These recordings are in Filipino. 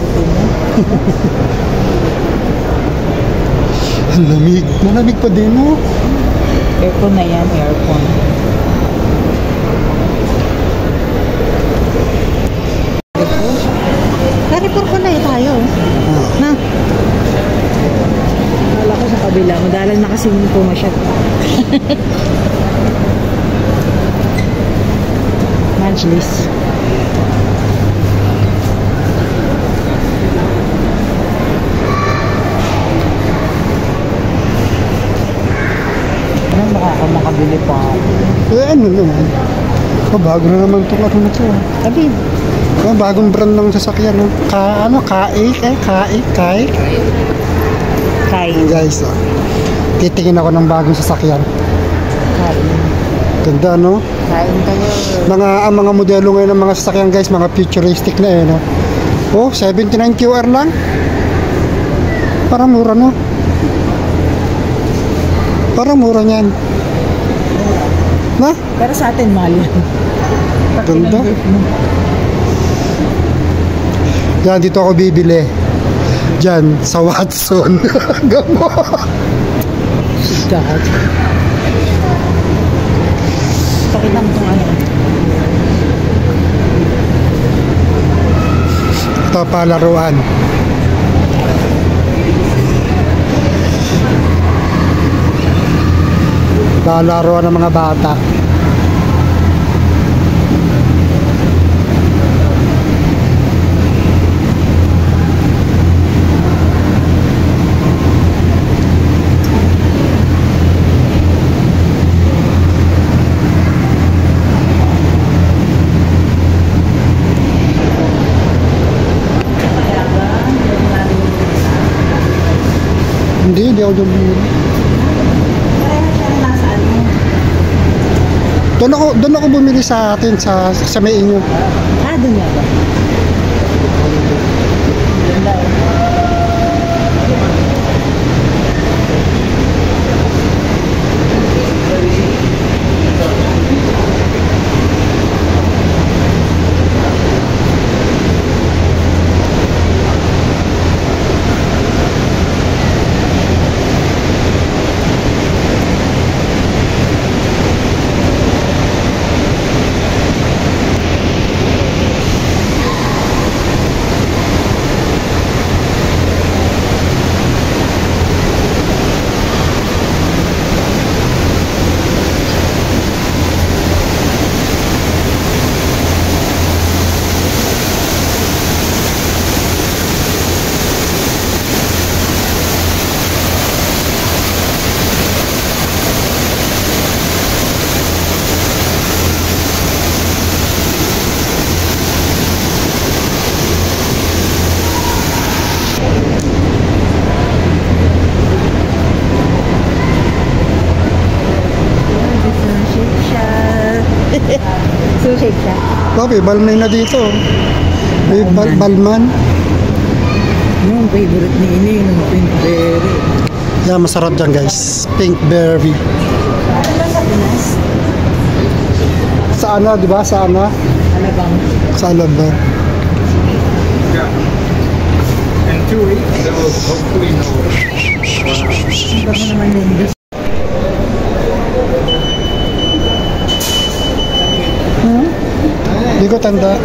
swerte mo. Ang lamig. Malamig pa din, no? Aircon na yan, aircon. Carrefour ko na tayo. Na. Wala ko sa kabila. Madalang na kasi pumasyat. Majlis. Ano makakabili pa ako? Ano naman? Bago na naman itong ano na ito. Sabi, Bagong brand ng sasakyan. No? Kai. Guys, titingin ako ng bagong sasakyan. kain. Ganda, no? Kain kayo. Ang mga modelo ngayon ng mga sasakyan, guys, mga futuristic na no? Oh, 79 QR lang. Parang mura, no? Parang mura niyan. Na? Pero sa atin, mahal yan. Ganda. Yan, dito ako bibili. Diyan, sa Watson. Gamo. Sigahat. Pakita mo itong ano. Ito, palaruan. Palaruan ng mga bata. Hindi ako doon. Doon ako bumili sa atin sa may inyo. Doon nga ba? Ganda Sushake siya. Okay, balman na dito. May balman. Yung favorite ni Ini, yung pink berry. Yan, masarap dyan, guys. Pink berry. Ano sa Pinas? Sa ano, di ba? Sa ano? Alabang. Sa Alabang. And 2 weeks, there will hopefully no. Ito mo naman yung Hindi ko tanda.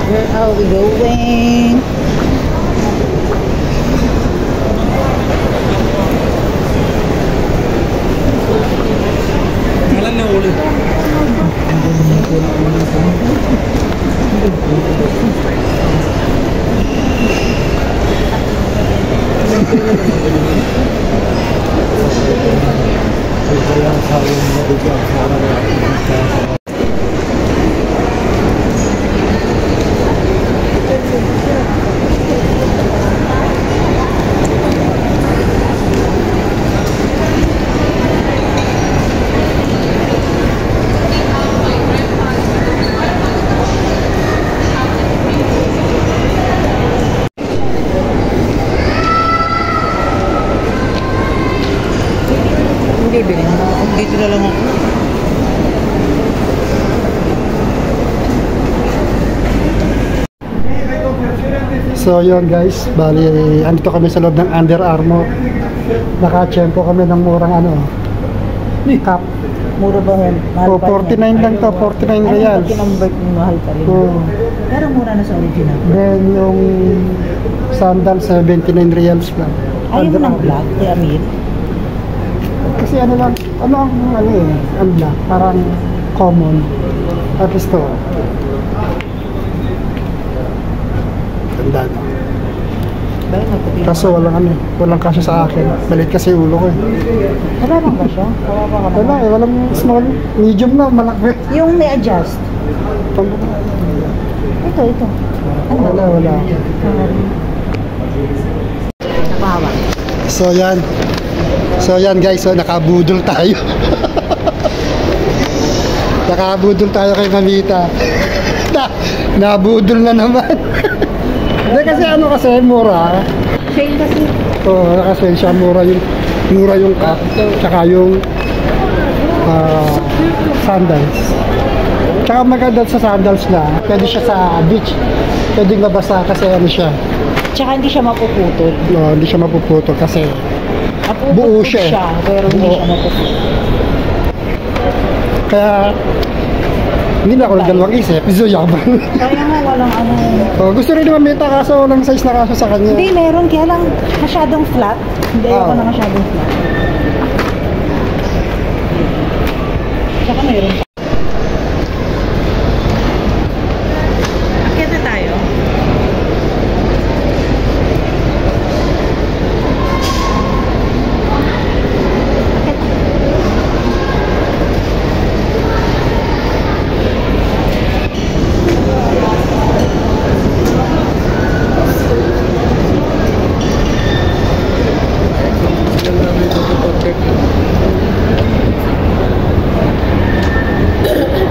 Where are we going? Alam na ulit. Bilhin mo. Dito na lang ako. So yun guys, bali andito kami sa loob ng Under Armour. Naka-tsempo kami ng murang ano, cup. Mura ba yan? Oh, 49 lang to, 49 reals. Pag kinonvert mo, mahal pa rin. Oh. Pero mura na sa original. Then yung sandal 79 reals lang. Ayaw mo ng black, kay Amir? Kasi ano lang, ano lang, parang common. At least to. Ganda no? Bakit nagputi? Kaso walang kasya sa akin. Balit kasi ulo ko eh. Wala bang ba siya? Wala ba ka Wala eh, walang small. Medium na, malaki. Yung may adjust. Ito. Ano ba? Wala. Napahawa. So yan guys, so nakabudol tayo. Nakabudol tayo kay Mamita. Nabudol na naman. Hindi kasi mura. Sale kasi. Oo, kasi siya mura yung cup, tsaka yung sandals. Tsaka maganda sa sandals na, pwede siya sa beach. Pwede mabasa kasi ano siya. Tsaka hindi siya mapuputol. No, hindi siya mapuputol kasi buo Mapuputol siya eh. pero hindi Buo. siya mapuputol. Kaya hindi na ako nagdalawang isip, yaman. Kaya nga walang ano. Oh, gusto rin naman Mita kaso walang size na kaso sa kanya. Hindi, meron. Kaya lang masyadong flat. Hindi ako Oo. na masyadong flat. Tsaka meron pa. Akyat na tayo.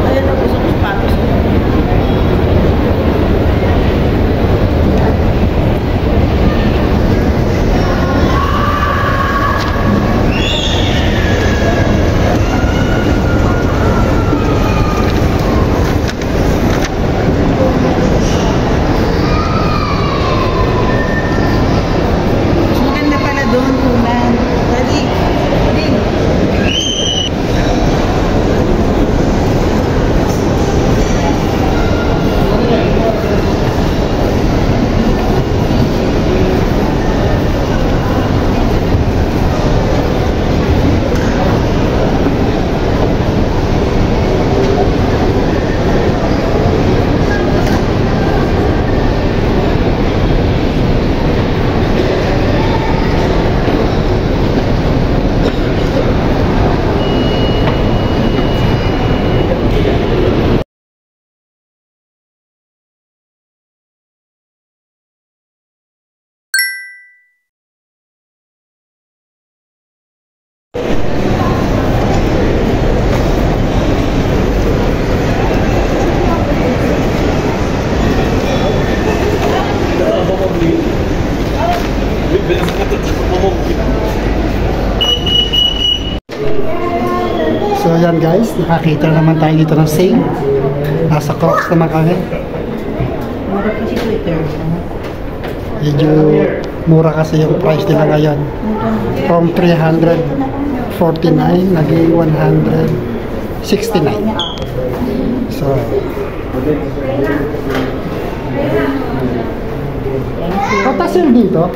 Ayan na po sa sapatos. Mas maganda pala doon, Kunan. Dali. Ding. So yan guys, nakakita naman tayo dito ng sale. Nasa Crocs naman kami. Mura kasi Twitter. Medyo mura kasi yung price nila ngayon. From 349 naging 169. So Kata sale dito?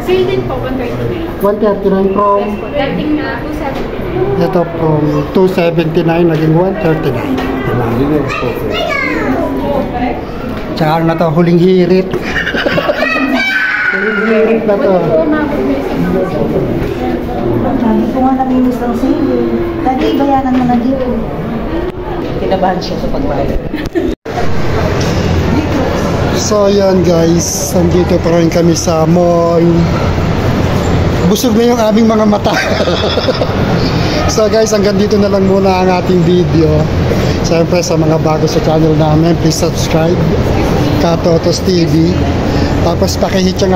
Sale din po, 139. 139 from Dating na 270. ito from 279 naging 139. Tsaka ano na to, huling hirit. Huling hirit na to. Sabi ko nga namimiss ng sale. Dati bayanan mo na dito. Kinabahan siya sa pagbayad. So yan guys, nandito pa rin kami sa mall. Busog na yung aming mga mata. So guys, hanggang dito na lang muna ang ating video. Siyempre sa mga bago sa channel namin, please subscribe, Katotos TV. Tapos pakihit yung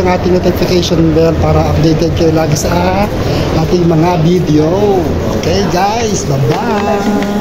ating notification bell para updated kayo lagi sa ating mga video. Okay guys, bye-bye!